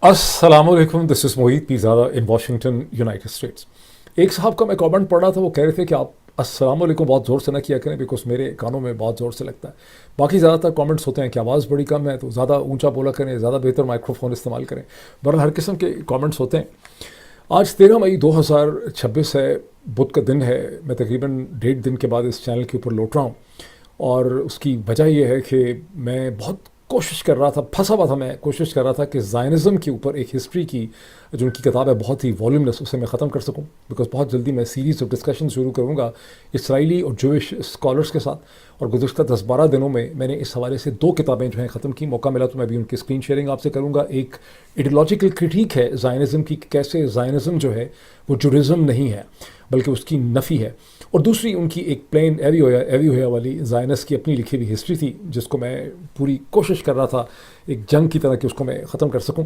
अस्सलामुअलैकुम, this is Mohit Pirzada in Washington United states. एक साहब का मैं कमेंट पढ़ रहा था, वो कह रहे थे कि आप अस्सलामुअलैकुम बहुत ज़ोर से ना किया करें बिकॉज मेरे कानों में बहुत ज़ोर से लगता है। बाकी ज़्यादातर कमेंट्स होते हैं कि आवाज़ बड़ी कम है तो ज़्यादा ऊंचा बोला करें, ज़्यादा बेहतर माइक्रोफोन इस्तेमाल करें। बहरहाल हर किस्म के कमेंट्स होते हैं। आज 13 मई 2026 है, बुध का दिन है। मैं तकरीबन 1.5 दिन के बाद इस चैनल के ऊपर लौट रहा हूँ और उसकी वजह यह है कि मैं बहुत कोशिश कर रहा था, फंसा हुआ था। मैं कोशिश कर रहा था कि ज़ायनिज़म के ऊपर एक हिस्ट्री की जो उनकी किताब है बहुत ही वॉल्यूमलेस, उसे मैं ख़त्म कर सकूं बिकॉज बहुत जल्दी मैं सीरीज़ ऑफ डिस्कशन शुरू करूंगा इसराइली और जूइश स्कॉलर्स के साथ। और गुज़श्ता 10-12 दिनों में मैंने इस हवाले से 2 किताबें जो हैं ख़त्म की। मौका मिला तो मैं भी उनकी स्क्रीन शेयरिंग आपसे करूँगा। एक आइडियोलॉजिकल क्रिटिक है ज़ायनिज़म की, कैसे ज़ायनिज़म जो है वो जुडिज़म नहीं है बल्कि उसकी नफ़ी है। और दूसरी उनकी एक प्लेन एवी होया वाली ज़ायनस की अपनी लिखी हुई हिस्ट्री थी जिसको मैं पूरी कोशिश कर रहा था एक जंग की तरह कि उसको मैं ख़त्म कर सकूं।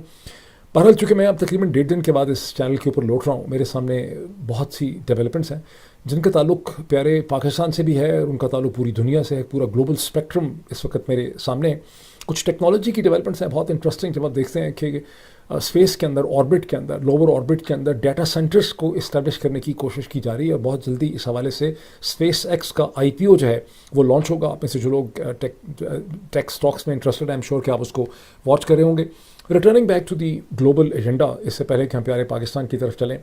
बहरहाल चूँकि मैं अब तकरीबन 1.5 दिन के बाद इस चैनल के ऊपर लौट रहा हूँ, मेरे सामने बहुत सी डेवलपमेंट्स हैं जिनका ताल्लुक प्यारे पाकिस्तान से भी है और उनका ताल्लुक पूरी दुनिया से है। पूरा ग्लोबल स्पेक्ट्रम इस वक्त मेरे सामने है। कुछ टेक्नोलॉजी की डेवलपमेंट्स हैं बहुत इंटरेस्टिंग, जब आप देखते हैं कि स्पेस के अंदर, ऑर्बिट के अंदर, लोअर ऑर्बिट के अंदर डाटा सेंटर्स को इस्टेब्लिश करने की कोशिश की जा रही है। और बहुत जल्दी इस हवाले से स्पेस एक्स का IPO जो है वो लॉन्च होगा। आप में से जो लोग टेक स्टॉक्स में इंटरेस्टेड हैं, आई एम श्योर कि आप उसको वॉच कर रहे होंगे। Returning back to the global agenda, इससे पहले कि हम प्यारे पाकिस्तान की तरफ चलें,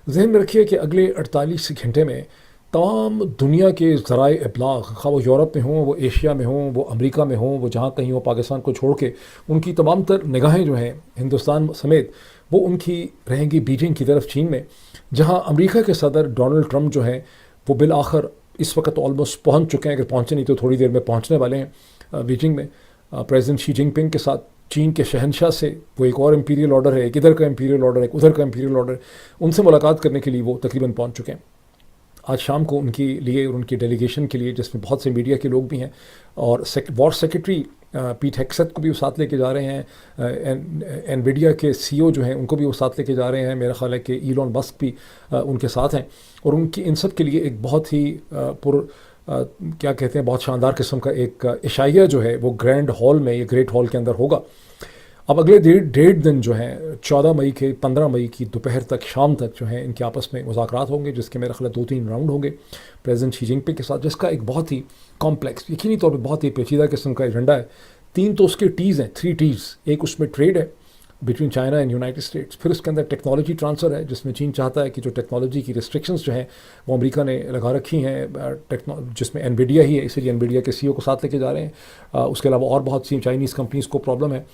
जहन में रखिए कि अगले 48 घंटे में तमाम दुनिया के ज़राए इब्लाग, खा वो यूरोप में हों, वो एशिया में हों, वो अमेरिका में हों, वो जहाँ कहीं हो, पाकिस्तान को छोड़ के उनकी तमाम तर निगाहें जो हैं हिंदुस्तान समेत वो उनकी रहेंगी बीजिंग की तरफ, चीन में। जहाँ अमेरिका के सदर डोनाल्ड ट्रंप जो हैं वो बिल आखिर इस वक्त ऑलमोस्ट पहुँच चुके हैं, अगर पहुँचे नहीं तो थोड़ी देर में पहुँचने वाले हैं बीजिंग में। प्रेसिडेंट शी जिनपिंग के साथ चीन के शहनशाह से वो एक और इम्पीरियल ऑर्डर है, एक इधर का इम्पीरियल ऑर्डर है, एक उधर का इम्पीरियल ऑर्डर, उनसे मुलाकात करने के लिए वो तकरीबन पहुँच चुके हैं। आज शाम को उनके लिए और उनकी डेलीगेशन के लिए, जिसमें बहुत से मीडिया के लोग भी हैं और वॉर सेक्रेटरी पीट हेक्सेथ को भी वो साथ लेके जा रहे हैं। एनवीडिया के CEO जो हैं उनको भी वो साथ लेके जा रहे हैं। मेरा ख्याल है कि ईलॉन मस्क भी उनके साथ हैं। और उनकी इन सब के लिए एक बहुत ही क्या कहते हैं, बहुत शानदार किस्म का एक इशाइया जो है वो ग्रैंड हॉल में, ये ग्रेट हॉल के अंदर होगा। अब अगले 1.5 दिन जो हैं 14 मई के 15 मई की दोपहर तक, शाम तक जो हैं इनके आपस में मुज़ाकरात होंगे, जिसके मेरा ख्याल 2-3 राउंड होंगे प्रेसिडेंट शी जिनपिंग के साथ, जिसका एक बहुत ही कॉम्प्लेक्स, यकीनी तौर पर बहुत ही पेचीदा किस्म का एजेंडा है। 3 तो उसके टीज़ हैं, 3 टीज़। एक उसमें ट्रेड है between China and United states, फिर उसके अंदर टेक्नोलॉजी ट्रांसफ़र है जिसमें चीन चाहता है कि जो टेक्नोलॉजी की रिस्ट्रिक्शंस जो हैं वो अमेरिका ने लगा रखी हैं, जिसमें एनवीडिया ही है, इसलिए एनवीडिया के CEO को साथ लेके जा रहे हैं। उसके अलावा और बहुत सी चाइनीज़ कंपनीज़ को प्रॉब्लम है।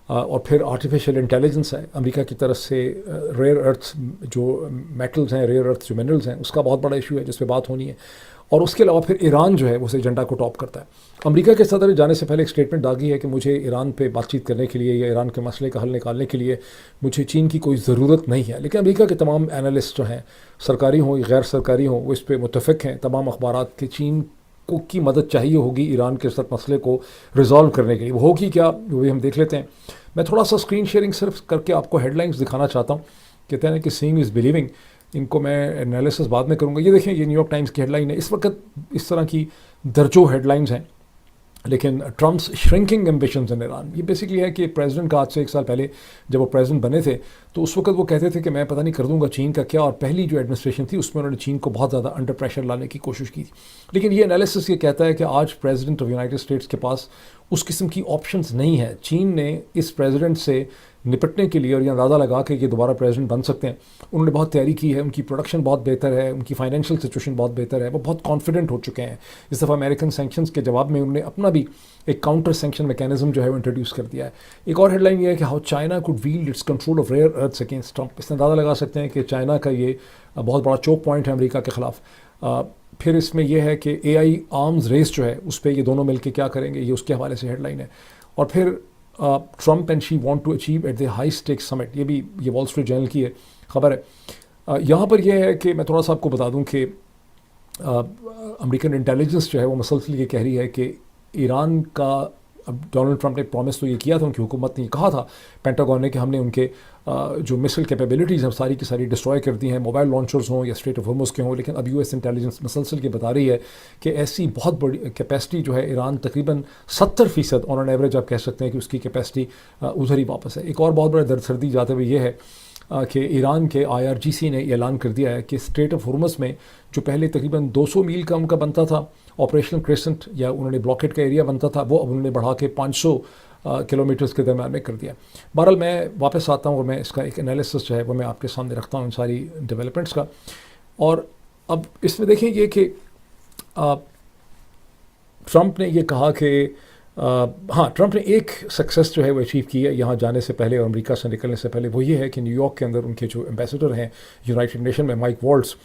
और फिर आर्टिफिशियल इंटेलिजेंस है अमेरिका की तरफ से। रेयर अर्थ जो मेटल्स हैं, रेयर अर्थ जो मिनरल्स हैं, उसका बहुत बड़ा इशू है जिस पे बात होनी है। और उसके अलावा फिर ईरान जो है उस एजेंडा को टॉप करता है। अमेरिका के सदर जाने से पहले एक स्टेटमेंट दागी है कि मुझे ईरान पे बातचीत करने के लिए या ईरान के मसले का हल निकालने के लिए मुझे चीन की कोई ज़रूरत नहीं है। लेकिन अमेरिका के तमाम एनालिस्ट जो हैं, सरकारी हों या गैर सरकारी हों, वो इस पर मुतफ़िक़ हैं तमाम अखबारात कि चीन को की मदद चाहिए होगी ईरान के साथ मसले को रिजॉल्व करने के लिए। वो होगी क्या, वो भी हम देख लेते हैं। मैं थोड़ा सा स्क्रीन शेयरिंग सिर्फ करके आपको हेडलाइंस दिखाना चाहता हूँ। कहते हैं कि सीइंग इज़ बिलीविंग, इनको मैं एनालिसिस बाद में करूँगा। ये देखें, ये न्यूयॉर्क टाइम्स की हेडलाइन है। इस वक्त इस तरह की दर्जों हेडलाइंस हैं। लेकिन Trump's shrinking ambitions in Iran, ये बेसिकली है कि प्रेसिडेंट का आज से 1 साल पहले जब वो प्रेसिडेंट बने थे तो उस वक्त वो कहते थे कि मैं पता नहीं कर दूंगा चीन का क्या, और पहली जो एडमिनिस्ट्रेशन थी उसमें उन्होंने चीन को बहुत ज़्यादा अंडर प्रेशर लाने की कोशिश की थी। लेकिन ये एनालिसिस ये कहता है कि आज प्रेसिडेंट ऑफ यूनाइटेड स्टेट्स के पास उस किस्म की ऑप्शंस नहीं है। चीन ने इस प्रेसिडेंट से निपटने के लिए और ये अंदाज़ा लगा के ये दोबारा प्रेसिडेंट बन सकते हैं, उन्होंने बहुत तैयारी की है। उनकी प्रोडक्शन बहुत बेहतर है, उनकी फाइनेंशियल सिचुएशन बहुत बेहतर है, वो बहुत कॉन्फिडेंट हो चुके हैं। इस दफ़ा अमेरिकन सैंक्शंस के जवाब में उन्होंने अपना भी एक काउंटर सैंक्शन मैकेनिज्म जो है वो इंट्रोड्यूस कर दिया है। एक और हेडलाइन ये है कि how China could wield its control of rare earths against Trump. इससे अंदाज़ा लगा सकते हैं कि चाइना का ये बहुत बड़ा चोक पॉइंट है अमेरिका के ख़िलाफ़। फिर इसमें यह है कि AI आर्म्स रेस जो है उस पर ये दोनों मिलकर क्या करेंगे, ये उसके हवाले से हेडलाइन है। और फिर Trump and Xi want to achieve at the high stake summit, ये भी ये वॉल स्ट्रीट जर्नल की है खबर है। यहाँ पर यह है कि मैं थोड़ा सा आपको बता दूँ कि अमेरिकन इंटेलिजेंस जो है वो मसलसल ये कह रही है कि ईरान का अब डोनाल्ड ट्रंप ने प्रॉमिस तो ये किया था, उनकी हुकूमत ने कहा था पेंटागन ने कि हमने उनके जो मिसाइल कैपेबिलिटीज़ हैं सारी की सारी डिस्ट्रॉय कर दी हैं, मोबाइल लॉन्चर्स हों या स्ट्रेट ऑफ होर्मुज़ के हों। लेकिन अब यूएस इंटेलिजेंस मुसलसल ये बता रही है कि ऐसी बहुत बड़ी कैपेसिटी जो है ईरान तकरीबन 70% ऑन एन एवरेज आप कह सकते हैं कि उसकी कैपेसिटी उधर ही वापस है। एक और बहुत बड़ा दर्द सर्दी जाते हुए ये है कि ईरान के IRGC ने ऐलान कर दिया है कि स्ट्रेट ऑफ होर्मुज़ में जो पहले तकरीबन 200 मील का उनका बनता था ऑपरेशनल क्रेसेंट या उन्होंने ब्लॉकेट का एरिया बनता था, वो अब उन्होंने बढ़ा के 500 किलोमीटर्स के दरम्यान में कर दिया। बहरहाल मैं वापस आता हूँ और मैं इसका एक एनालिसिस जो है वो मैं आपके सामने रखता हूँ इन सारी डेवलपमेंट्स का। और अब इसमें देखेंगे कि ट्रंप ने ये कहा कि हाँ, ट्रंप ने एक सक्सेस जो है वो अचीव की है यहाँ जाने से पहले और अमेरिका से निकलने से पहले, वो ये है कि न्यूयॉर्क के अंदर उनके जो एम्बेसडर हैं यूनाइटेड नेशन में, माइक वॉल्ट्स,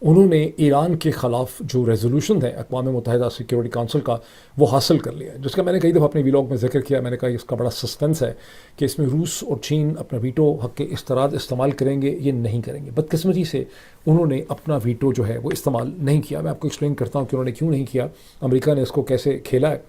उन्होंने ईरान के ख़िलाफ़ जो रेजोल्यूशन है अक़वाम मुत्तहिदा सिक्योरिटी काउंसिल का वो हासिल कर लिया है, जिसका मैंने कई दफ़ा अपने व्लॉग में जिक्र किया। मैंने कहा इसका बड़ा सस्पेंस है कि इसमें रूस और चीन अपना वीटो हक़ के इस्तेमाल करेंगे, ये नहीं करेंगे। बदकिस्मती से उन्होंने अपना वीटो जो है वो इस्तेमाल नहीं किया। मैं आपको एक्सप्लेन करता हूँ कि उन्होंने क्यों नहीं किया, अमेरिका ने इसको कैसे खेला है।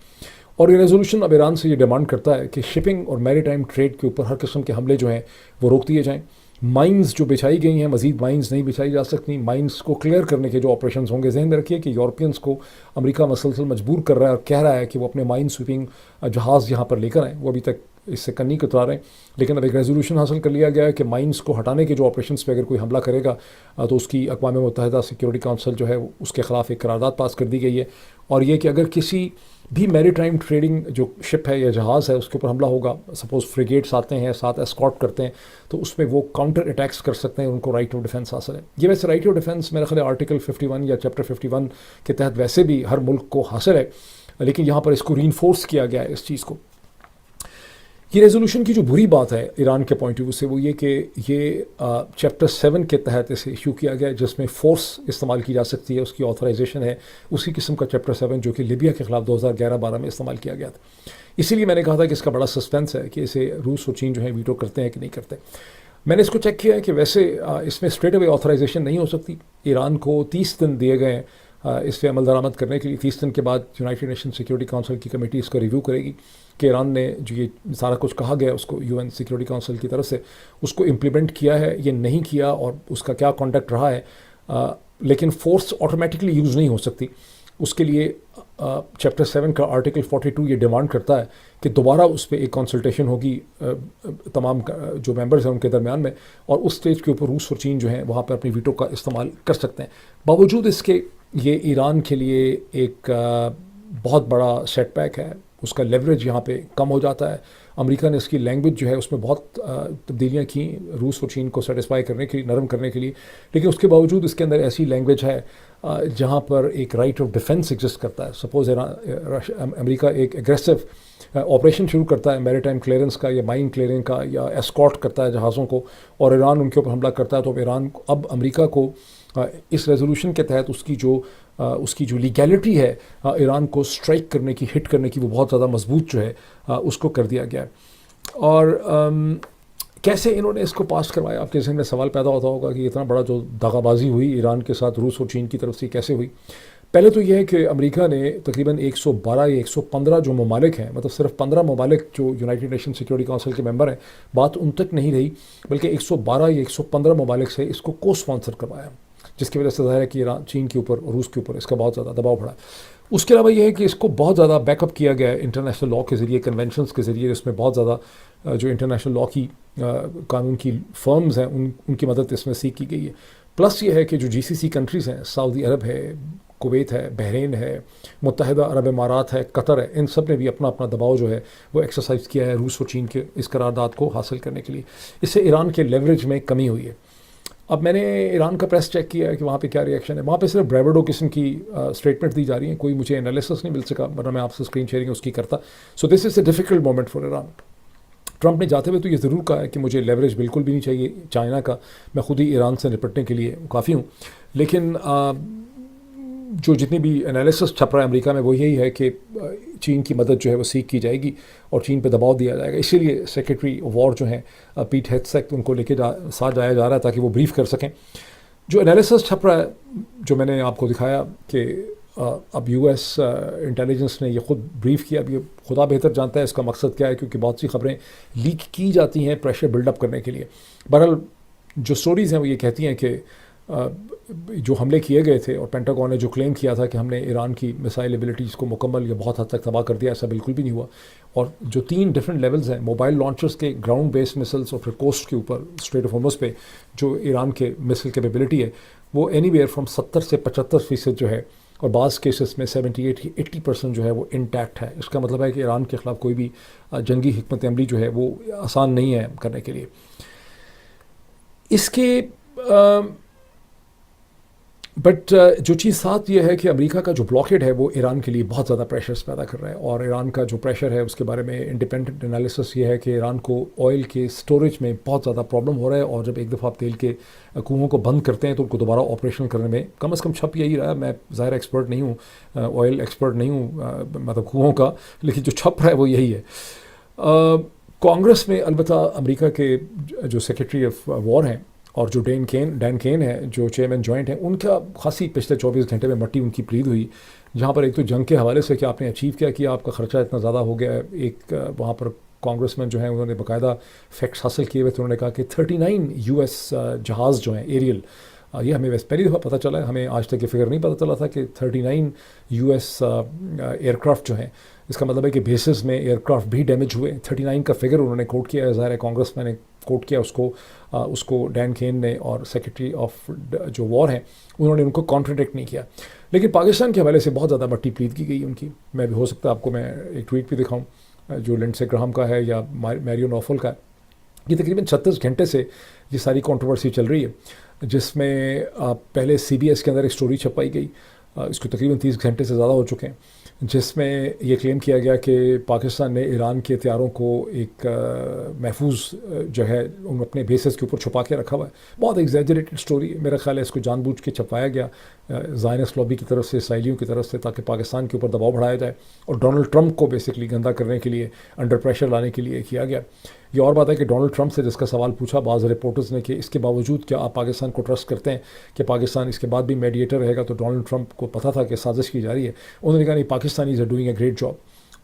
और ये रेजोल्यूशन अब ईरान से ये डिमांड करता है कि शिपिंग और मैरीटाइम ट्रेड के ऊपर हर किस्म के हमले जो हैं वो रोक दिए जाएँ। माइंस जो बिछाई गई हैं, मज़ीद माइंस नहीं बिछाई जा सकती। माइंस को क्लियर करने के जो ऑपरेशन होंगे, जहन में रखिए कि यूरोपियंस को अमेरिका मसलसल मजबूर कर रहा है और कह रहा है कि वो अपने माइन स्वीपिंग जहाज़ यहाँ पर लेकर आएँ। वो अभी तक इससे कन्नी कतरा रहे हैं, लेकिन अब एक रेजोल्यूशन हासिल कर लिया गया है कि माइंस को हटाने के जो ऑपरेशंस पे अगर कोई हमला करेगा तो उसकी अक़वाम मुत्तहिदा सिक्योरिटी काउंसिल जो है उसके ख़िलाफ़ एक करारदाद पास कर दी गई है। और ये कि अगर किसी भी मैरीटाइम ट्रेडिंग जो शिप है या जहाज़ है उसके ऊपर हमला होगा, सपोज़ फ्रिगेट्स आते हैं, साथ एस्कॉर्ट करते हैं, तो उसमें वो काउंटर अटैक्स कर सकते हैं, उनको राइट ऑफ डिफेंस हासिल है। ये वैसे राइट ऑफ डिफेंस मेरा ख्याल आर्टिकल 51 या चैप्टर 51 के तहत वैसे भी हर मुल्क को हासिल है, लेकिन यहाँ पर इसको रीइंफोर्स किया गया है इस चीज़ को। ये रेजोल्यूशन की जो बुरी बात है ईरान के पॉइंट ऑफ व्यू से वो ये कि ये चैप्टर 7 के तहत इसे इशू किया गया है, जिसमें फ़ोर्स इस्तेमाल की जा सकती है, उसकी ऑथराइजेशन है उसी किस्म का चैप्टर 7 जो कि लीबिया के ख़िलाफ़ 2011-12 में इस्तेमाल किया गया था। इसीलिए मैंने कहा था कि इसका बड़ा सस्पेंस है कि इसे रूस और चीन जो है वीटो करते हैं कि नहीं करते। मैंने इसको चेक किया है कि वैसे इसमें स्ट्रेट अवे ऑथराइजेशन नहीं हो सकती। ईरान को 30 दिन दिए गए इस पर अमल दरामद करने के लिए। 30 दिन के बाद यूनाइटेड नेशन सिक्योरिटी काउंसिल की कमेटी इसका रिव्यू करेगी कि ईरान ने जो ये सारा कुछ कहा गया उसको यूएन सिक्योरिटी काउंसिल की तरफ से उसको इम्प्लीमेंट किया है, ये नहीं किया और उसका क्या कॉन्डक्ट रहा है। लेकिन फोर्स ऑटोमेटिकली यूज़ नहीं हो सकती। उसके लिए चैप्टर 7 का आर्टिकल 42 ये डिमांड करता है कि दोबारा उस पर एक कंसल्टेशन होगी तमाम जो मेंबर्स हैं उनके दरमियान में, और उस स्टेज के ऊपर रूस और चीन जो है वहाँ पर अपनी वीटो का इस्तेमाल कर सकते हैं। बावजूद इसके ये ईरान के लिए एक बहुत बड़ा सेटबैक है, उसका लेवरेज यहाँ पे कम हो जाता है। अमेरिका ने इसकी लैंग्वेज जो है उसमें बहुत तब्दीलियाँ की रूस और चीन को सेटिस्फाई करने के लिए, नरम करने के लिए, लेकिन उसके बावजूद इसके अंदर ऐसी लैंग्वेज है जहाँ पर एक राइट ऑफ डिफेंस एग्जिस्ट करता है। सपोज़ अमेरिका एक एग्रेसिव ऑपरेशन शुरू करता है मैरीटाइम क्लियरेंस का या माइन क्लियरिंग का या एस्कॉर्ट करता है जहाज़ों को, और ईरान उनके ऊपर हमला करता है, तो ईरान अब अमेरिका को इस रेजोल्यूशन के तहत उसकी जो लीगैलिटी है ईरान को स्ट्राइक करने की, हिट करने की, वो बहुत ज़्यादा मजबूत जो है उसको कर दिया गया है। और कैसे इन्होंने इसको पास करवाया, आपके जहन में सवाल पैदा होता होगा कि इतना बड़ा जो दगाबाजी हुई ईरान के साथ रूस और चीन की तरफ से कैसे हुई। पहले तो यह है कि अमेरिका ने तकरीबन 112 या 115 जो ममालिक हैं, मतलब सिर्फ 15 ममालिक जो यूनाइटेड नेशन सिक्योरिटी काउंसिल के मेंबर हैं, बात उन तक नहीं रही, बल्कि 112 या 115 ममालिक से इसको को स्पॉन्सर करवाया, जिसकी वजह से ज़ाहिर है कि ईरान, चीन के ऊपर और रूस के ऊपर इसका बहुत ज़्यादा दबाव पड़ा। उसके अलावा ये है कि इसको बहुत ज़्यादा बैकअप किया गया है इंटरनेशनल लॉ के ज़रिए, कन्वेंशंस के ज़रिए, जिसमें बहुत ज़्यादा जो इंटरनेशनल लॉ की कानून की फर्म्स हैं उनकी मदद इसमें सीख की गई है। प्लस ये है कि जो GCC कंट्रीज़ हैं, सऊदी अरब है, कुवैत है, बहरीन है, मुत्तहिदा अरब इमारात है, कतर है, इन सब ने भी अपना अपना दबाव जो है वो एक्सरसाइज किया है रूस और चीन के इस करारदाद को हासिल करने के लिए। इससे ईरान के लेवरेज में कमी हुई है। अब मैंने ईरान का प्रेस चेक किया है कि वहाँ पे क्या रिएक्शन है। वहाँ पे सिर्फ ब्रेवडो किस्म की स्टेटमेंट दी जा रही है, कोई मुझे एनालिसिस नहीं मिल सका, वरना मैं आपसे स्क्रीन शेयरिंग उसकी करता। So this is a difficult moment for Iran. Trump ने जाते हुए तो ये ज़रूर कहा है कि मुझे लेवरेज बिल्कुल भी नहीं चाहिए चाइना का, मैं खुद ही ईरान से निपटने के लिए काफ़ी हूँ। लेकिन जो जितनी भी एनालिसिस छप रहा है अमेरिका में वो यही है कि चीन की मदद जो है वो सीख की जाएगी और चीन पे दबाव दिया जाएगा। इसीलिए सेक्रेटरी ऑफ वॉर जो हैं पीट हेग्सेथ, उनको लेके साथ जाया जा रहा है ताकि वो ब्रीफ कर सकें। जो एनालिसिस छप रहा है, जो मैंने आपको दिखाया कि अब यूएस इंटेलिजेंस ने ये खुद ब्रीफ किया, अब ये खुदा बेहतर जानता है इसका मकसद क्या है, क्योंकि बहुत सी खबरें लीक की जाती हैं प्रेशर बिल्डअप करने के लिए। बहरहाल जो स्टोरीज़ हैं वो ये कहती हैं कि जो हमले किए गए थे और पेंटागन ने जो क्लेम किया था कि हमने ईरान की मिसाइल एबिलिटीज़ को मुकम्मल या बहुत हद तक तबाह कर दिया, ऐसा बिल्कुल भी नहीं हुआ। और जो 3 डिफरेंट लेवल्स हैं मोबाइल लॉन्चर्स के, ग्राउंड बेस्ड मिसाइल्स और फिर कोस्ट के ऊपर स्ट्रेट ऑफ होर्मुज़ पे जो ईरान के मिसाइल कैपेबिलिटी है वो एनीवेयर फ्रॉम 70 से 75% जो है, और बाज़ केसेस में 78-80% जो है वो इंटैक्ट है। इसका मतलब है कि ईरान के ख़िलाफ़ कोई भी जंगी हिकमत अमली जो है वो आसान नहीं है करने के लिए। इसके बट जो चीज़ साथ ये है कि अमेरिका का जो ब्लॉकेड है वो ईरान के लिए बहुत ज़्यादा प्रेशर्स पैदा कर रहा है, और ईरान का जो प्रेशर है उसके बारे में इंडिपेंडेंट एनालिसिस ये है कि ईरान को ऑयल के स्टोरेज में बहुत ज़्यादा प्रॉब्लम हो रहा है, और जब एक दफ़ा आप तेल के कुओं को बंद करते हैं तो उनको दोबारा ऑपरेशन करने में कम से कम छप यही रहा है। मैं ज़ाहिर एक्सपर्ट नहीं हूँ, ऑयल एक्सपर्ट नहीं हूँ, मतलब कुओं का, लेकिन जो छप रहा है वो यही है। कांग्रेस में अलबत्ता अमेरिका के जो सेक्रेटरी ऑफ वॉर हैं और जो डैन केन है जो चेयरमैन जॉइंट हैं, उनका खासी पिछले 24 घंटे में मट्टी उनकी प्लीद हुई, जहाँ पर एक तो जंग के हवाले से कि आपने अचीव क्या किया, आपका खर्चा इतना ज़्यादा हो गया है। एक वहाँ पर कांग्रेसमैन जो हैं उन्होंने बाकायदा फैक्ट्स हासिल किए हुए थे, उन्होंने कहा कि 39 यूएस जहाज़ जो हैं एरियल, ये हमें वैसे पहली दफ़ा पता चला है, हमें आज तक ये फिगर नहीं पता चला था कि 39 यूएस एयरक्राफ्ट जो हैं, इसका मतलब है कि बेसिस में एयरक्राफ्ट भी डैमेज हुए। 39 का फिगर उन्होंने कोट किया है, ज़ाहिर है कांग्रेसमैन ने कोट किया उसको डैन केन ने, और सेक्रेटरी ऑफ जो वॉर हैं उन्होंने उनको कॉन्ट्रडिक्ट नहीं किया। लेकिन पाकिस्तान के हवाले से बहुत ज़्यादा मट्टी प्लीद की गई उनकी। मैं भी हो सकता है आपको मैं एक ट्वीट भी दिखाऊं जो लिंडसे ग्राहम का है या मैरियो नॉफल का है। ये तकरीबन 36 घंटे से ये सारी कंट्रोवर्सी चल रही है, जिसमें पहले CBS के अंदर एक स्टोरी छपाई गई, इसको तकरीबन 30 घंटे से ज़्यादा हो चुके हैं, जिसमें ये क्लेम किया गया कि पाकिस्तान ने ईरान के हथियारों को एक महफूज जो है उन अपने बेसिस के ऊपर छुपा के रखा हुआ है। बहुत एग्जैजरेटेड स्टोरी है, मेरा ख्याल है इसको जानबूझ के छपाया गया ज़ायनिस्ट लॉबी की तरफ से, इसराइलियों की तरफ से, ताकि पाकिस्तान के ऊपर दबाव बढ़ाया जाए और डोनाल्ड ट्रंप को बेसिकली गंदा करने के लिए, अंडर प्रेशर लाने के लिए किया गया। ये और बात है कि डोनाल्ड ट्रंप से जिसका सवाल पूछा बाज़ रिपोर्टर्स ने कि इसके बावजूद क्या आप पाकिस्तान को ट्रस्ट करते हैं कि पाकिस्तान इसके बाद भी मीडिएटर रहेगा, तो डोनाल्ड ट्रंप को पता था कि साजिश की जा रही है। उन्होंने कहा नहीं, Pakistanis are doing a great job,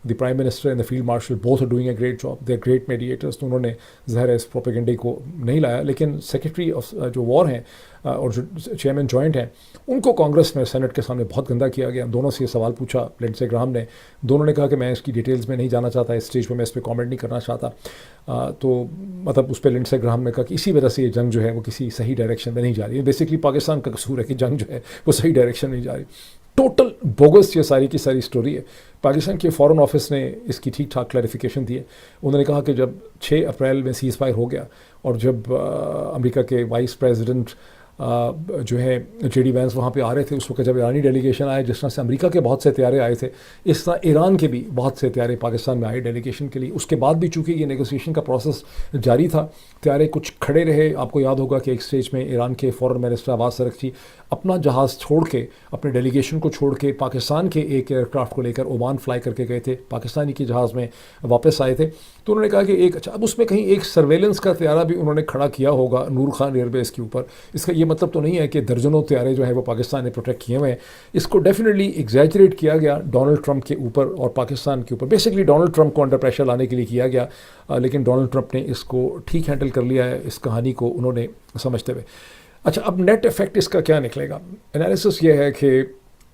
the prime minister and the field marshal both are doing a great job, they are great mediators. तो उन्होंने ज़ाहिर है इस प्रोपेगेंडे को नहीं लाया। लेकिन सेक्रेटरी ऑफ जो वॉर हैं और जो चेयरमैन जॉइंट हैं, उनको कांग्रेस में सेनेट के सामने बहुत गंदा किया गया। दोनों से ये सवाल पूछा लिंडसे ग्राहम ने, दोनों ने कहा कि मैं इसकी डिटेल्स में नहीं जाना चाहता, इस स्टेज पर मैं इस पर कॉमेंट नहीं करना चाहता। तो मतलब उस पर लिंडसे ग्राहम ने कहा कि इसी वजह से ये जंग जो है वो किसी सही डायरेक्शन में नहीं जा रही है। बेसिकली पाकिस्तान का कसूर है कि जंग जो है वो सही डायरेक्शन में नहीं जा रही। टोटल बोगस ये सारी की सारी स्टोरी है। पाकिस्तान के फॉरेन ऑफिस ने इसकी ठीक ठाक क्लैरिफिकेशन दी है। उन्होंने कहा कि जब 6 अप्रैल में सीज़ फायर हो गया और जब अमेरिका के वाइस प्रेसिडेंट जो है JD वैंस वहाँ पे आ रहे थे, उस वक्त जब ईरानी डेलीगेशन आए, जिस तरह से अमेरिका के बहुत से हथियारे आए थे, इस तरह ईरान के भी बहुत से हथियारे पाकिस्तान में आए डेलीगेशन के लिए। उसके बाद भी चूँकि ये नेगोशिएशन का प्रोसेस जारी था, हथियारे कुछ खड़े रहे। आपको याद होगा कि एक स्टेज में ईरान के फॉरेन मिनिस्टर अब्बास अराग़ची अपना जहाज़ छोड़ के, अपने डेलीगेशन को छोड़ के पाकिस्तान के एक एयरक्राफ्ट को लेकर ओमान फ्लाई करके गए थे, पाकिस्तानी के जहाज़ में वापस आए थे। तो उन्होंने कहा कि एक अच्छा, अब उसमें कहीं एक सर्वेलेंस का हथियारा भी उन्होंने खड़ा किया होगा नूर खान एयरबेस के ऊपर। इसका ये मतलब तो नहीं है कि दर्जनों हथियारे जो है वो पाकिस्तान ने प्रोटेक्ट किए हुए हैं। इसको डेफिनेटली एग्जैजरेट किया गया डोनाल्ड ट्रंप के ऊपर और पाकिस्तान के ऊपर, बेसिकली डोनाल्ड ट्रंप को अंडर प्रेशर लाने के लिए किया गया। लेकिन डोनाल्ड ट्रंप ने इसको ठीक हैंडल कर लिया है, इस कहानी को उन्होंने समझते हुए। अच्छा, अब नेट इफेक्ट इसका क्या निकलेगा? एनालिसिस ये है कि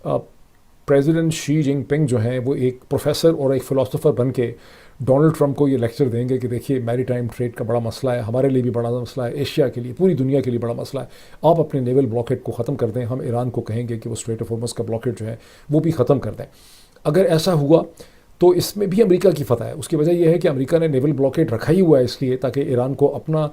प्रेसिडेंट शी जिनपिंग जो हैं वो एक प्रोफेसर और एक फ़िलासफ़र बन के डोनाल्ड ट्रंप को ये लेक्चर देंगे कि देखिए मैरीटाइम ट्रेड का बड़ा मसला है, हमारे लिए भी बड़ा मसला है, एशिया के लिए, पूरी दुनिया के लिए बड़ा मसला है, आप अपने नेवल ब्लॉकेट को ख़त्म कर दें। हम ईरान को कहेंगे कि वो स्ट्रेट ऑफ होर्मुज़ का ब्लॉकेट जो है वो भी ख़त्म कर दें। अगर ऐसा हुआ तो इसमें भी अमेरिका की फ़तह है। उसकी वजह यह है कि अमेरिका ने नेवल ब्लॉकेट रखा ही हुआ है इसलिए ताकि ईरान को अपना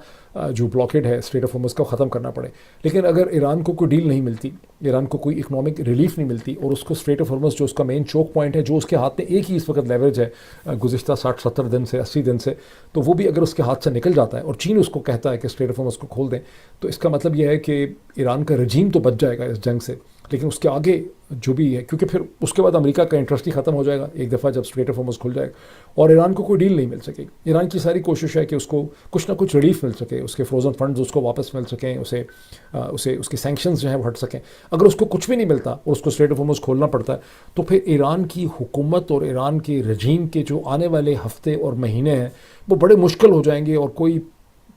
जो ब्लॉकेट है स्ट्रेट ऑफ होर्मुज़ का ख़त्म करना पड़े। लेकिन अगर ईरान को कोई डील नहीं मिलती, ईरान को कोई इकनॉमिक रिलीफ नहीं मिलती और उसको स्ट्रेट ऑफ होर्मुज़ जो उसका मेन चोक पॉइंट है, जो उसके हाथ में एक ही इस वक्त लेवरेज है गुज़िश्ता 60-70 दिन से 80 दिन से, तो वो भी अगर उसके हाथ से निकल जाता है और चीन उसको कहता है कि स्ट्रेट ऑफ होर्मुज़ को खोल दें, तो इसका मतलब यह है कि ईरान का रजीम तो बच जाएगा इस जंग से, लेकिन उसके आगे जो भी है, क्योंकि फिर उसके बाद अमेरिका का इंटरेस्ट ही खत्म हो जाएगा एक दफ़ा जब स्ट्रेट ऑफ हॉर्मुज़ खुल जाएगा और ईरान को कोई डील नहीं मिल सकेगी। ईरान की सारी कोशिश है कि उसको कुछ ना कुछ रिलीफ मिल सके, उसके फ्रोजन फंड्स उसको वापस मिल सकें, उसे उसके सैंक्शंस जो है वो हट सकें। अगर उसको कुछ भी नहीं मिलता और उसको स्ट्रेट ऑफ हॉर्मुज़ खोलना पड़ता है तो फिर ईरान की हुकूमत और ईरान के रजीम के जो आने वाले हफ्ते और महीने हैं वो बड़े मुश्किल हो जाएंगे और कोई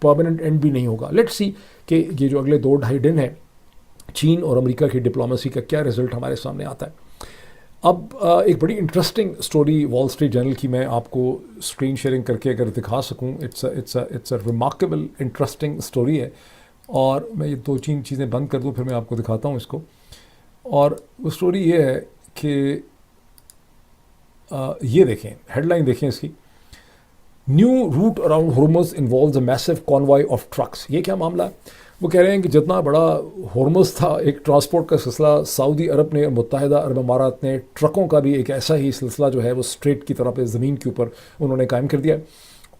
परमानेंट एंड भी नहीं होगा। लेट्स सी कि ये जो अगले 2-2.5 दिन है चीन और अमेरिका की डिप्लोमेसी का क्या रिजल्ट हमारे सामने आता है। अब एक बड़ी interesting story wall street journal की मैं आपको स्क्रीन शेयरिंग करके अगर दिखा सकूं, it's a remarkable interesting story है। और मैं ये 2-3 चीज़ें बंद कर दूं फिर मैं आपको दिखाता हूं इसको। और वो स्टोरी ये है कि ये देखें, हेडलाइन देखें इसकी, new root around Hormuz involves a massive convoy of trucks. ये क्या मामला है? वो कह रहे हैं कि जितना बड़ा हॉर्मुज़ था एक ट्रांसपोर्ट का सिलसिला, सऊदी अरब ने, मुत्तहिदा अरब अमारात ने ट्रकों का भी एक ऐसा ही सिलसिला जो है वो स्ट्रेट की तरफ ज़मीन के ऊपर उन्होंने कायम कर दिया।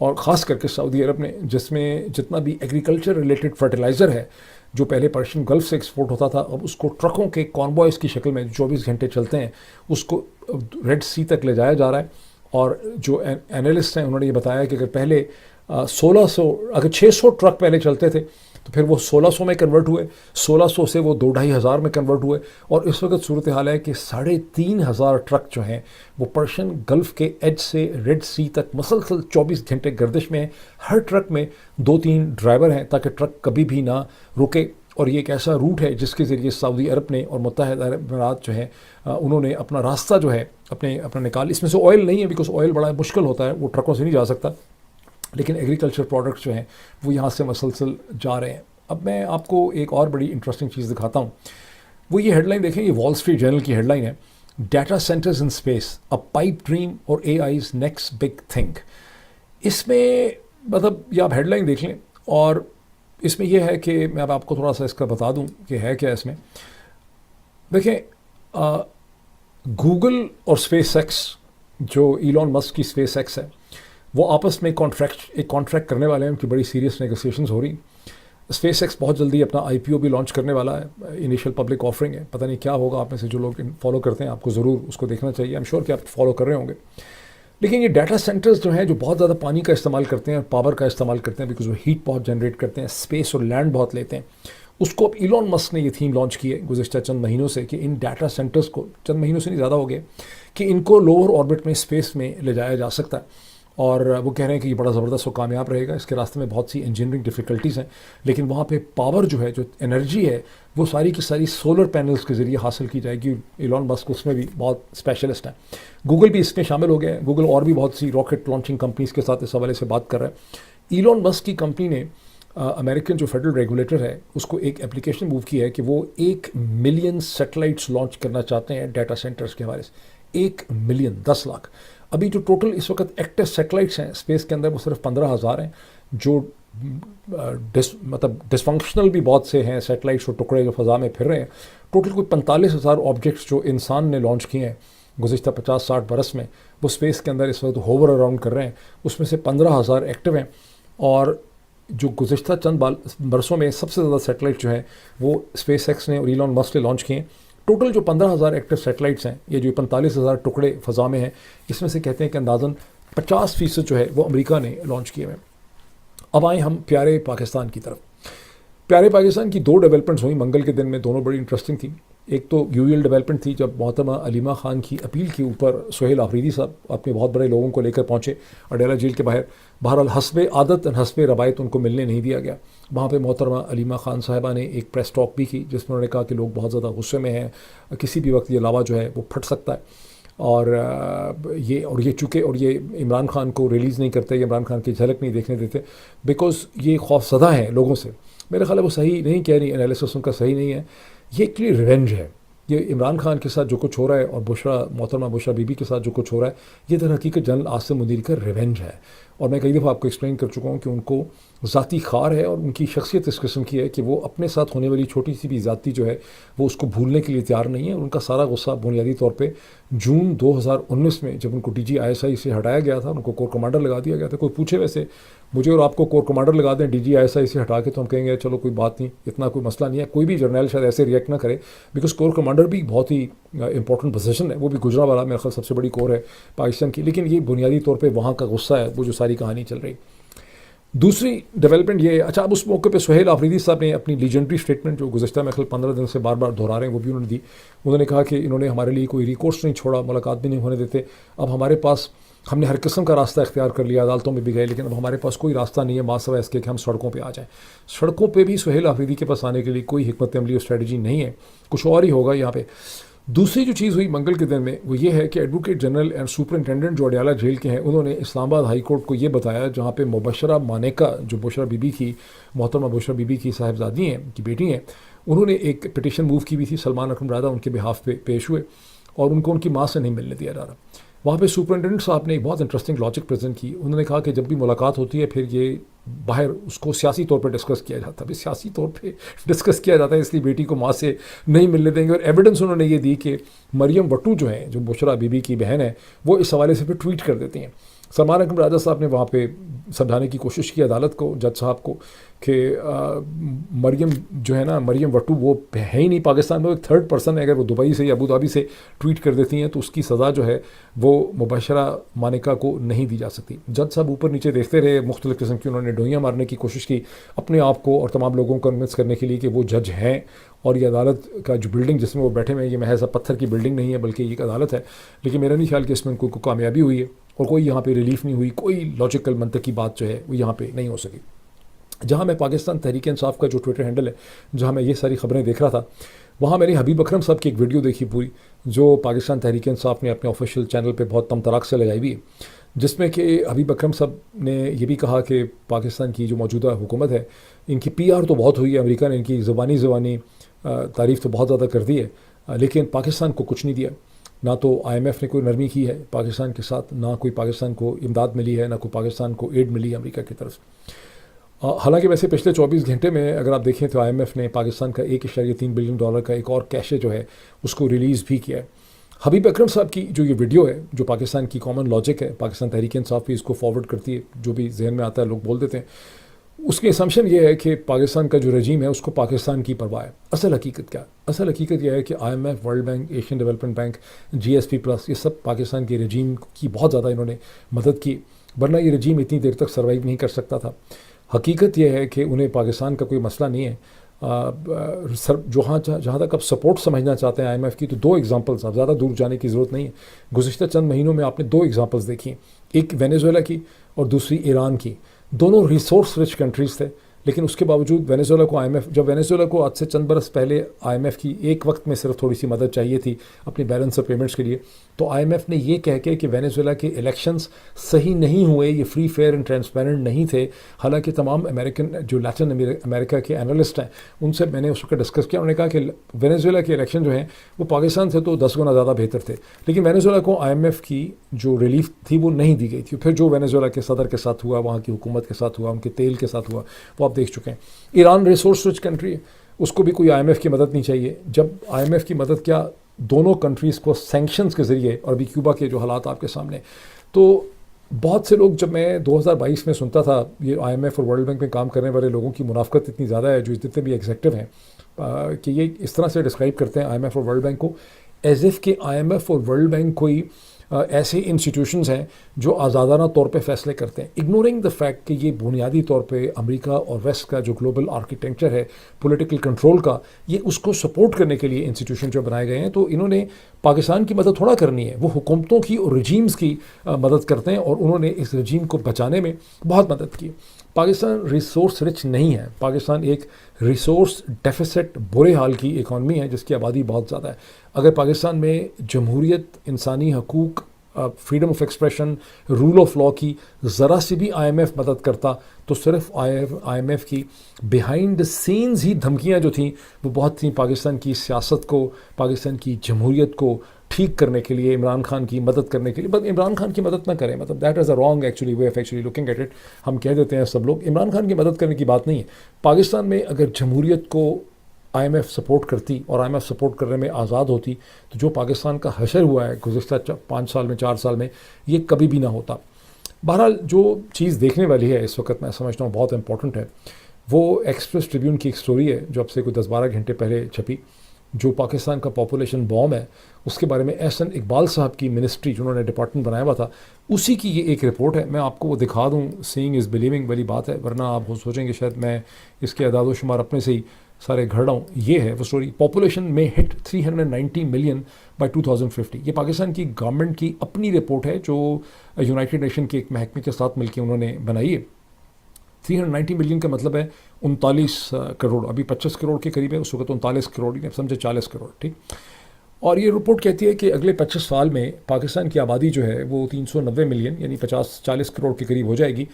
और ख़ास करके सऊदी अरब ने, जिसमें जितना भी एग्रीकल्चर रिलेटेड फर्टिलाइज़र है जो पहले पर्शियन गल्फ से एक्सपोर्ट होता था, अब उसको ट्रकों के कॉन्वॉयज़ की शक्ल में 24 घंटे चलते हैं उसको रेड सी तक ले जाया जा रहा है। और जो एनालिस्ट हैं उन्होंने ये बताया कि अगर पहले 600 ट्रक पहले चलते थे तो फिर वो 1600 में कन्वर्ट हुए, 1600 से वो 2-2,500 में कन्वर्ट हुए और इस वक्त सूरत हाल है कि 3,500 ट्रक जो हैं वो पर्शियन गल्फ़ के एज से रेड सी तक मुसलसल 24 घंटे गर्दिश में है। हर ट्रक में 2-3 ड्राइवर हैं ताकि ट्रक कभी भी ना रुके। और ये एक ऐसा रूट है जिसके ज़रिए सऊदी अरब ने और मुत्तहिदा अरब अमारात जो है उन्होंने अपना रास्ता जो है अपना निकाल। इसमें से ऑयल नहीं है बिकॉज ऑयल बड़ा मुश्किल होता है, वो ट्रकों से नहीं जा सकता, लेकिन एग्रीकल्चर प्रोडक्ट्स जो हैं वो यहाँ से मसलसल जा रहे हैं। अब मैं आपको एक और बड़ी इंटरेस्टिंग चीज़ दिखाता हूँ। वो ये हेडलाइन देखें, ये वॉल स्ट्रीट जर्नल की हेडलाइन है, data centres in space a pipe dream और AI's नेक्स्ट बिग थिंग। इसमें मतलब ये आप हेडलाइन देख लें और इसमें यह है कि मैं अब आपको थोड़ा सा इसका बता दूं कि है क्या इसमें। देखें, गूगल और स्पेस एक्स, जो इलॉन मस्क की स्पेस एक्स है, वो आपस में एक कॉन्ट्रैक्ट करने वाले हैं। उनकी बड़ी सीरियस नेगोशिएशंस हो रही। स्पेस एक्स बहुत जल्दी अपना IPO भी लॉन्च करने वाला है, इनिशियल पब्लिक ऑफरिंग है। पता नहीं क्या होगा, आप में से जो लोग फॉलो करते हैं आपको ज़रूर उसको देखना चाहिए। आई एम श्योर कि आप फॉलो कर रहे होंगे। लेकिन ये डाटा सेंटर्स जो हैं जो बहुत ज़्यादा पानी का इस्तेमाल करते हैं, पावर का इस्तेमाल करते हैं, बिकॉज वो हीट बहुत जनरेट करते हैं, स्पेस और लैंड बहुत लेते हैं, उसको अब इलॉन मस्क ने ये थीम लॉन्च की है गुज़िश्ता चंद महीनों से कि इन डाटा सेंटर्स को, चंद महीनों से नहीं ज़्यादा हो गए, कि इनको लोअर ऑर्बिट में स्पेस में ले जाया जा सकता है। और वो कह रहे हैं कि ये बड़ा ज़बरदस्त और कामयाब रहेगा। इसके रास्ते में बहुत सी इंजीनियरिंग डिफ़िकल्टीज़ हैं, लेकिन वहाँ पे पावर जो है, जो एनर्जी है, वो सारी की सारी सोलर पैनल्स के ज़रिए हासिल की जाएगी। इलॉन मस्क उसमें भी बहुत स्पेशलिस्ट है। गूगल भी इसमें शामिल हो गया है। गूगल और भी बहुत सी रॉकेट लॉन्चिंग कंपनीज़ के साथ इस हवाले से बात कर रहा है। इलॉन मस्क की कंपनी ने अमेरिकन जो फेडरल रेगुलेटर है उसको एक एप्लीकेशन मूव की है कि वो 1 मिलियन सैटेलाइट्स लॉन्च करना चाहते हैं डाटा सेंटर्स के हवाले से। 1 मिलियन, 10 लाख। अभी जो टोटल इस वक्त एक्टिव सैटेलाइट्स हैं स्पेस के अंदर वो सिर्फ 15,000 हैं, जो मतलब डिसफंक्शनल भी बहुत से हैं सैटेलाइट्स और टुकड़े जो फ़ज़ा में फिर रहे हैं। टोटल कोई 45,000 ऑब्जेक्ट्स जो इंसान ने लॉन्च किए हैं गुज़िश्ता 50-60 बरस में, वो स्पेस के अंदर इस वक्त होवर अराउंड कर रहे हैं। उसमें से 15,000 एक्टिव हैं। और जो गुज़िश्ता चंद बरसों में सबसे ज़्यादा सैटेलाइट जो हैं वो स्पेस एक्स ने और इलॉन मस्क ने लॉन्च किए हैं। टोटल जो 15,000 एक्टिव सैटेलाइट्स हैं, ये जो 45,000 टुकड़े फ़ज़ा में हैं, इसमें से कहते हैं कि अंदाज़न 50% जो है वो अमेरिका ने लॉन्च किए हुए हैं। अब आए हम प्यारे पाकिस्तान की तरफ। प्यारे पाकिस्तान की 2 डेवलपमेंट्स हुई मंगल के दिन में, दोनों बड़ी इंटरेस्टिंग थी। एक तो यूएल डेवलपमेंट थी जब मोहतरमा अलीमा खान की अपील के ऊपर सुहेल आफरीदी साहब अपने बहुत बड़े लोगों को लेकर पहुँचे अडेला जेल के बाहर। बहरहाल हस्बे आदत हस्बे रवायत उनको मिलने नहीं दिया गया। वहाँ पे मोहतरमा अलीमा खान साहिबा ने एक प्रेस टॉक भी की जिसमें उन्होंने कहा कि लोग बहुत ज़्यादा गुस्से में हैं, किसी भी वक्त ये लावा जो है वो फट सकता है। और ये चूँकि और ये इमरान खान को रिलीज़ नहीं करते, इमरान खान की झलक नहीं देखने देते, बिकॉज़ ये खौफज़दा हैं लोगों से। मेरा ख्याल है वो सही नहीं कह रही, एनालिसिस उनका सही नहीं है। ये एक्चुअली रिवेंज है। ये इमरान खान के साथ जो कुछ हो रहा है और मोहतरमा बुशरा बीबी के साथ जो कुछ हो रहा है, ये दर हकीकत जनरल आसिम मुनीर का रिवेंज है। और मैं कई दफ़ा आपको एक्सप्लेन कर चुका हूँ कि उनको ज़ाती ख़ार है और उनकी शख्सियत इस किस्म की है कि वो अपने साथ होने वाली छोटी सी भी ज़्यादती जो है वो उसको भूलने के लिए तैयार नहीं है। और उनका सारा गुस्सा बुनियादी तौर पे जून 2019 में जब उनको DGISI से हटाया गया था, उनको कोर कमांडर लगा दिया गया था। कोई पूछे वैसे मुझे और आपको कोर कमांडर लगा दें DGISI से हटा के, तो हम कहेंगे चलो कोई बात नहीं, इतना कोई मसला नहीं है। कोई भी जर्नल शायद ऐसे रिएक्ट ना करे, बिकॉज कोर कमांडर भी बहुत ही इंपॉर्टेंट पोजीशन है। वो भी गुजरावाला मेरे ख्याल सबसे बड़ी कोर है पाकिस्तान की, लेकिन ये बुनियादी तौर पर वहाँ का गुस्सा है, वो जो सारी कहानी चल रही। दूसरी डेवलपमेंट ये है, अच्छा अब उस मौके पे सुहेल आफरीदी साहब ने अपनी लीजेंडरी स्टेटमेंट जो गुज़श्ता में 15 दिन से बार बार दोहरा रहे हैं वो भी उन्होंने दी। उन्होंने कहा कि इन्होंने हमारे लिए कोई रिकोर्स नहीं छोड़ा, मुलाकात भी नहीं होने देते। अब हमारे पास, हमने हर किस्म का रास्ता इख्तियार कर लिया, अदालतों में भी गए, लेकिन अब हमारे पास कोई रास्ता नहीं है मासवा इसके कि हम सड़कों पे आ जाएं। सड़कों पे भी सुहेल आफरीदी के पास आने के लिए कोई हिकमत अमली और स्ट्रेटजी नहीं है, कुछ और ही होगा यहाँ पे। दूसरी जो चीज़ हुई मंगल के दिन में वो ये है कि एडवोकेट जनरल एंड सुपरिटेंडेंट जो अडयाला जेल के हैं, उन्होंने इस्लामाबाद हाई कोर्ट को ये बताया, जहाँ पे मुबशरा मानेका जो बुशरा बीबी की, मोहतरमा बुशरा बीबी की साहिबजादी हैं, की बेटी हैं, उन्होंने एक पिटिशन मूव की हुई थी। सलमान अकरम राजा उनके बिहाफ पे पेश हुए और उनको उनकी माँ से नहीं मिलने दिया जा रहा। वहाँ पे सुपरिटेंडेंट साहब ने एक बहुत इंटरेस्टिंग लॉजिक प्रेजेंट की। उन्होंने कहा कि जब भी मुलाकात होती है फिर ये बाहर उसको सियासी तौर पर डिस्कस किया जाता है। अभी सियासी तौर पे डिस्कस किया जाता है, इसलिए बेटी को माँ से नहीं मिलने देंगे। और एविडेंस उन्होंने ये दी कि मरियम वट्टू जो है, जो बुशरा बीबी की बहन है, वो इस हवाले से फिर ट्वीट कर देती हैं। सलमान अकरम राजा साहब ने वहाँ पे समझाने की कोशिश की अदालत को, जज साहब को, कि मरियम जो है ना, मरियम वट्टू वो है ही नहीं पाकिस्तान में, वो एक थर्ड पर्सन है। अगर वो दुबई से या अबू धाबी से ट्वीट कर देती हैं तो उसकी सज़ा जो है वो मुबशरा मानिका को नहीं दी जा सकती। जज साहब ऊपर नीचे देखते रहे, मुख्तलिफ़ किस्म की उन्होंने डोइयाँ मारने की कोशिश की अपने आप को और तमाम लोगों को कन्विंस करने के लिए कि वो जज हैं और ये अदालत का जो बिल्डिंग जिसमें वो बैठे हुए हैं ये महज पत्थर की बिल्डिंग नहीं है बल्कि एक अदालत है। लेकिन मेरा नहीं ख्याल कि इसमें उनको कामयाबी हुई है और कोई यहाँ पे रिलीफ नहीं हुई, कोई लॉजिकल मंतकी बात जो है वो यहाँ पे नहीं हो सकी। जहाँ मैं पाकिस्तान तहरीक इंसाफ का जो ट्विटर हैंडल है, जहाँ मैं ये सारी खबरें देख रहा था, वहाँ मैंने हबीब अकरम साहब की एक वीडियो देखी पूरी, जो पाकिस्तान तहरीक इंसाफ ने अपने ऑफिशियल चैनल पे बहुत तमतराक से लगाई हुई है, जिसमें कि हबीब अकरम साहब ने ये भी कहा कि पाकिस्तान की जो मौजूदा हुकूमत है, इनकी PR तो बहुत हुई है, अमेरिका ने इनकी ज़बानी तारीफ़ तो बहुत ज़्यादा कर दी है, लेकिन पाकिस्तान को कुछ नहीं दिया। ना तो IMF ने कोई नरमी की है पाकिस्तान के साथ, ना कोई पाकिस्तान को इमदाद मिली है, ना कोई पाकिस्तान को एड मिली है अमेरिका की तरफ। हालांकि वैसे पिछले 24 घंटे में अगर आप देखें तो IMF ने पाकिस्तान का $1.3 बिलियन का एक और कैश जो है उसको रिलीज़ भी किया है। हबीब अकरम साहब की जो ये वीडियो है, जो पाकिस्तान की कॉमन लॉजिक है, पाकिस्तान तहरीक इंसाफ भी इसको फॉरवर्ड करती है, जो भी जहन में आता है लोग बोल देते हैं, उसकी असम्पशन ये है कि पाकिस्तान का जो रजीम है उसको पाकिस्तान की परवाह है। असल हकीकत क्या है? असल हकीकत यह है कि IMF, world bank, Asian development bank, GSP+, ये सब पाकिस्तान के रजीम की बहुत ज़्यादा इन्होंने मदद की, वरना ये रजीम इतनी देर तक सर्वाइव नहीं कर सकता था। हकीकत यह है कि उन्हें पाकिस्तान का कोई मसला नहीं है। जहाँ तक आप सपोर्ट समझना चाहते हैं IMF की, तो 2 एग्जांपल्स, आप ज़्यादा दूर जाने की ज़रूरत नहीं है। गुज़िश्ता चंद महीनों में आपने 2 एग्जांपल्स देखी, एक वेनेजुएला की और दूसरी ईरान की। दोनों रिसोर्स रिच कंट्रीज़ थे, लेकिन उसके बावजूद वेनेजुएला को IMF, जब वेनेजुएला को आज से चंद बरस पहले IMF की एक वक्त में सिर्फ थोड़ी सी मदद चाहिए थी अपनी बैलेंस ऑफ पेमेंट्स के लिए, तो IMF ने ये कह के कि वेनेजुएला के इलेक्शंस सही नहीं हुए, ये फ्री फेयर एंड ट्रांसपेरेंट नहीं थे। हालांकि तमाम अमेरिकन जो लैटिन अमेरिका के एनालिस्ट हैं उनसे मैंने उस वक्त डिस्कस किया, उन्होंने कहा कि वेनेजुएला के इलेक्शन जो हैं वो पाकिस्तान से तो 10 गुना ज़्यादा बेहतर थे, लेकिन वेनेजुएला को IMF की जो रिलीफ थी वो नहीं दी गई थी। फिर जो वेनेजुएला के सदर के साथ हुआ, वहाँ की हुकूमत के साथ हुआ, उनके तेल के साथ हुआ, वो आप देख चुके हैं। ईरान रिसोर्स रिच कंट्री है, उसको भी कोई IMF की मदद नहीं चाहिए। जब IMF की मदद क्या, दोनों कंट्रीज़ को सैंक्शंस के ज़रिए, और अभी क्यूबा के जो हालात आपके सामने, तो बहुत से लोग, जब मैं 2022 में सुनता था ये IMF और वर्ल्ड बैंक में काम करने वाले लोगों की मुनाफकत इतनी ज़्यादा है, जो जितने भी एग्जेक्टिव हैं कि ये इस तरह से डिस्क्राइब करते हैं IMF और वर्ल्ड बैंक को एज इफ़ कि IMF और वर्ल्ड बैंक कोई ऐसे इंस्टीट्यूशंस हैं जो आज़ादाना तौर पे फैसले करते हैं, इग्नोरिंग द फैक्ट कि ये बुनियादी तौर पे अमेरिका और वेस्ट का जो ग्लोबल आर्किटेक्चर है पॉलिटिकल कंट्रोल का, ये उसको सपोर्ट करने के लिए इंस्टीट्यूशन जो बनाए गए हैं। तो इन्होंने पाकिस्तान की मदद थोड़ा करनी है, वो हुकूमतों की और रजीम्स की मदद करते हैं, और उन्होंने इस रजीम को बचाने में बहुत मदद की। पाकिस्तान रिसोर्स रिच नहीं है, पाकिस्तान एक रिसोर्स डेफिसिट बुरे हाल की इकॉनमी है जिसकी आबादी बहुत ज़्यादा है। अगर पाकिस्तान में जमहूरियत, इंसानी हकूक़, freedom of expression, rule of law की ज़रा सी भी IMF मदद करता तो सिर्फ IMF की बिहाइंड द सीन्स ही धमकियाँ जो थीं वो बहुत थी पाकिस्तान की सियासत को, पाकिस्तान की जमहूरियत को ठीक करने के लिए, इमरान खान की मदद करने के लिए, बट इमरान खान की मदद ना करें, मतलब that is a wrong actually way of actually looking at it. हम कह देते हैं सब लोग, इमरान खान की मदद करने की बात नहीं है। पाकिस्तान में अगर जमहूरियत को IMF सपोर्ट करती और IMF सपोर्ट करने में आज़ाद होती, तो जो पाकिस्तान का हशर हुआ है गुज़िश्ता 5 साल में, 4 साल में, ये कभी भी ना होता। बहरहाल जो चीज़ देखने वाली है इस वक्त, मैं समझता हूँ बहुत इंपॉर्टेंट है, वो एक्सप्रेस ट्रिब्यून की एक स्टोरी है जो अब से कोई 10-12 घंटे पहले छपी। जो पाकिस्तान का पॉपुलेशन बॉम्ब है उसके बारे में एहसन इकबाल साहब की मिनिस्ट्री, जिन्होंने डिपार्टमेंट बनाया हुआ था, उसी की ये एक रिपोर्ट है। मैं आपको वो दिखा दूँ, सीइंग इज़ बिलीविंग वाली बात है, वरना आप वो सोचेंगे शायद मैं इसके अदाद शुमार अपने से ही सारे घर रहा हूँ। ये है वो स्टोरी। पॉपुलेशन में हिट 390 मिलियन बाय 2050। ये पाकिस्तान की गवर्नमेंट की अपनी रिपोर्ट है जो यूनाइटेड नेशन के एक महकमे के साथ मिलकर उन्होंने बनाई है। 390 मिलियन का मतलब है 39 करोड़, अभी 25 करोड़ के करीब है, उस वक्त 39 करोड़, ही समझे 40 करोड़, ठीक। और ये रिपोर्ट कहती है कि अगले 25 साल में पाकिस्तान की आबादी जो है वो 390 मिलियन यानी 50-40 करोड़ के करीब हो जाएगी,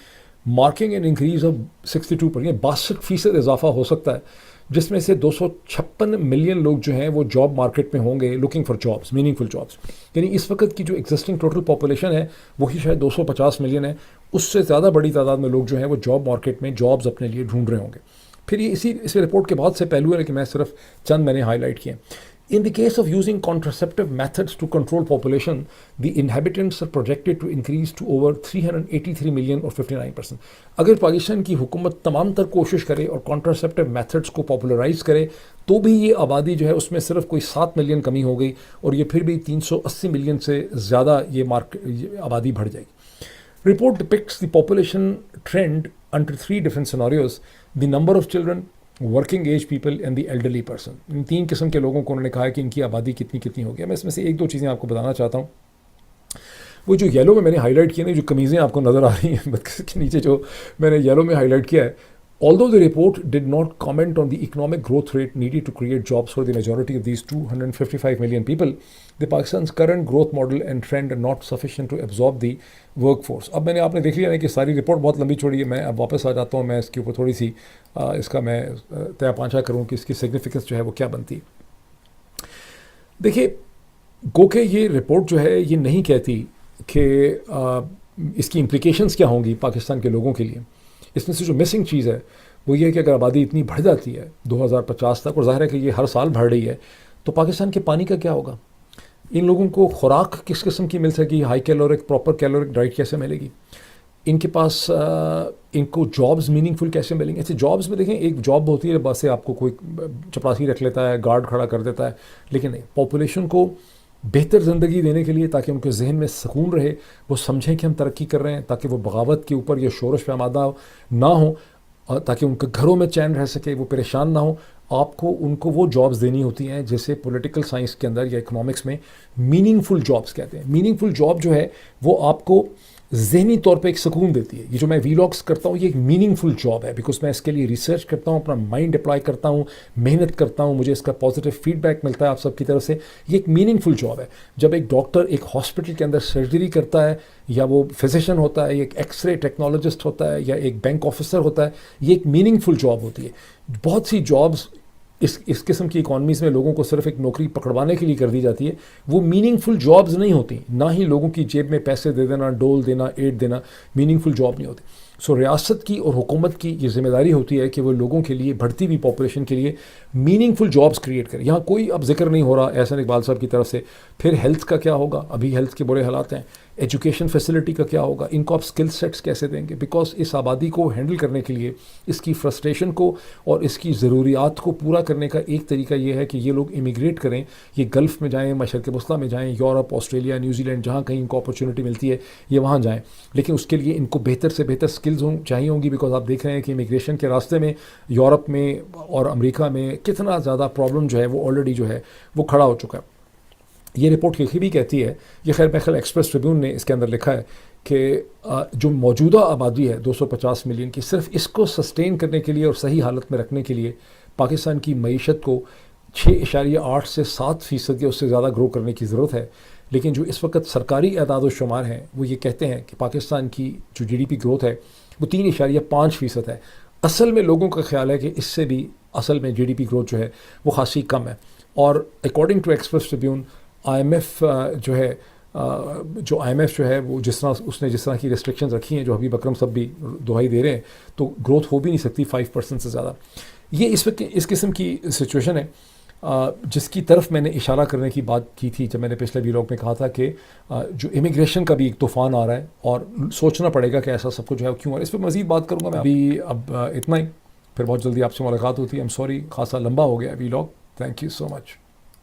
मार्किंग एन इंक्रीज ऑफ 62%, 62% इजाफा हो सकता है, जिसमें से 256 मिलियन लोग जो हैं वो जॉब मार्केट में होंगे, looking for jobs, meaningful jobs. यानी इस वक्त की जो एग्जिस्टिंग टोटल पॉपुलेशन है वही शायद 250 मिलियन है, उससे ज़्यादा बड़ी तादाद में लोग जो हैं वो जॉब मार्केट में जॉब्स अपने लिए ढूंढ रहे होंगे। फिर ये इस रिपोर्ट के बहुत से पहलू है, लेकिन मैं सिर्फ चंद मैंने हाईलाइट किए। In the case of using contraceptive methods to control population, the inhabitants are projected to increase to over 383 million और 59%। अगर पाकिस्तान की हुकूमत तमाम तर कोशिश करे और कॉन्ट्रासेप्टिव मेथड्स को पॉपुलराइज करे, तो भी ये आबादी जो है उसमें सिर्फ कोई 7 मिलियन कमी हो गई, और ये फिर भी 380 मिलियन से ज़्यादा ये आबादी बढ़ जाएगी। Report depicts the population trend under 3 different scenarios: the number of children, working age people and the elderly person. इन 3 किस्म के लोगों को उन्होंने कहा है कि इनकी आबादी कितनी कितनी होगी। मैं इसमें से 1-2 चीज़ें आपको बताना चाहता हूँ। वो जो येलो में मैंने हाईलाइट किया ना, जो कमीज़ें आपको नज़र आ रही हैं बस के नीचे, जो मैंने येलो में हाईलाइट किया है, although the report did not comment on the economic growth rate needed to create jobs for the majority of these 255 million people, the Pakistan's current growth model and trend are not sufficient to absorb the workforce। अब मैंने आपने देख लिया ना कि सारी report बहुत लंबी छोड़ी है, मैं अब वापस आ जाता हूँ, मैं इसके ऊपर थोड़ी सी इसका मैं तया पांचा करूँ कि इसकी सिग्निफिकेंस जो है वो क्या बनती है। देखिए, गोके ये रिपोर्ट जो है ये नहीं कहती कि इसकी इम्प्लिकेशंस क्या होंगी पाकिस्तान के लोगों के लिए। इसमें से जो मिसिंग चीज़ है वो ये है कि अगर आबादी इतनी बढ़ जाती है 2050 तक, और ज़ाहिर है कि ये हर साल बढ़ रही है, तो पाकिस्तान के पानी का क्या होगा? इन लोगों को खुराक किस किस्म की मिल सकेगी? High caloric, proper caloric diet कैसे मिलेगी? इनके पास इनको जॉब्स मीनिंगफुल कैसे मिलेंगे? ऐसे जॉब्स में देखें, एक जॉब होती है बस से आपको कोई चपरासी रख लेता है, गार्ड खड़ा कर देता है, लेकिन नहीं, पॉपुलेशन को बेहतर ज़िंदगी देने के लिए, ताकि उनके जहन में सुकून रहे, वो समझें कि हम तरक्की कर रहे हैं, ताकि वो बगावत के ऊपर या शोरश पे आमादा ना हो, और ताकि उनके घरों में चैन रह सके, वो परेशान ना हो, आपको उनको वो जॉब्स देनी होती हैं जैसे पॉलिटिकल साइंस के अंदर या इकोनॉमिक्स में मीनिंगफुल जॉब्स कहते हैं। मीनिंगफुल जॉब जो है वो आपको ज़हनी तौर पे एक सुकून देती है। ये जो मैं वीलॉग्स करता हूँ ये एक मीनिंगफुल जॉब है, बिकॉज मैं इसके लिए रिसर्च करता हूँ, अपना माइंड अप्लाई करता हूँ, मेहनत करता हूँ, मुझे इसका पॉजिटिव फीडबैक मिलता है आप सबकी तरफ से। ये एक मीनिंगफुल जॉब है। जब एक डॉक्टर एक हॉस्पिटल के अंदर सर्जरी करता है, या वो फिजिशियन होता है, एक एक्सरे टेक्नोलॉजिस्ट होता है, या एक बैंक ऑफिसर होता है, ये एक मीनिंगफुल जॉब होती है। बहुत सी जॉब्स इस किस्म की इकॉनमीज़ में लोगों को सिर्फ एक नौकरी पकड़वाने के लिए कर दी जाती है, वो मीनिंगफुल जॉब्स नहीं होती। ना ही लोगों की जेब में पैसे दे देना, डोल देना, एड देना मीनिंगफुल जॉब नहीं होती। सो रियासत की और हुकूमत की ये जिम्मेदारी होती है कि वो लोगों के लिए, बढ़ती हुई पॉपुलेशन के लिए मीनिंगफुल जॉब्स क्रिएट करें। यहाँ कोई अब जिक्र नहीं हो रहा एहसन इकबाल साहब की तरफ से। फिर हेल्थ का क्या होगा? अभी हेल्थ के बुरे हालात हैं। एजुकेशन फैसिलिटी का क्या होगा? इनको आप स्किल सेट्स कैसे देंगे? बिकॉज इस आबादी को हैंडल करने के लिए, इसकी फ्रस्ट्रेशन को और इसकी ज़रूरियात को पूरा करने का एक तरीका ये है कि ये लोग इमिग्रेट करें, ये गल्फ़ में जाएँ, मशरक़ वस्ता में जाएँ, यूरोप, ऑस्ट्रेलिया, न्यूजीलैंड, जहाँ कहीं इनको अपॉर्चुनिटी मिलती है ये वहाँ जाएँ। लेकिन उसके लिए इनको बेहतर से बेहतर स्किल्स चाहिए होंगी, बिकॉज आप देख रहे हैं कि इमिग्रेशन के रास्ते में यूरोप में और अमेरिका में कितना ज़्यादा प्रॉब्लम जो है वो ऑलरेडी जो है वो खड़ा हो चुका है। ये रिपोर्ट ये भी कहती है, ये खैर मैं एक्सप्रेस ट्रिब्यून ने इसके अंदर लिखा है कि जो मौजूदा आबादी है 250 मिलियन की, सिर्फ इसको सस्टेन करने के लिए और सही हालत में रखने के लिए पाकिस्तान की मईशत को 6.8 से 7% या उससे ज़्यादा ग्रो करने की ज़रूरत है। लेकिन जो इस वक्त सरकारी अदाद शुमार हैं वो ये कहते हैं कि पाकिस्तान की जो GDP ग्रोथ है वो 3.5% है। असल में लोगों का ख्याल है कि इससे भी असल में GDP ग्रोथ जो है वो खासी कम है। और according to Express Tribune IMF जो है जो IMF जो है वो जिस तरह की रिस्ट्रिक्शंस रखी हैं, जो हबीब अकरम सब भी दुहाई दे रहे हैं, तो ग्रोथ हो भी नहीं सकती 5% से ज़्यादा। ये इस किस्म की सिचुएशन है जिसकी तरफ मैंने इशारा करने की बात की थी जब मैंने पिछले व्लॉग में कहा था कि जो इमिग्रेशन का भी एक तूफ़ान आ रहा है और सोचना पड़ेगा कि ऐसा सब कुछ है क्यों। और इस पर मज़ीद बात करूँगा मैं अभी। अब इतना ही, फिर बहुत जल्दी आपसे मुलाकात होती है। आई एम सॉरी, खासा लंबा हो गया vlog. Thank you so much.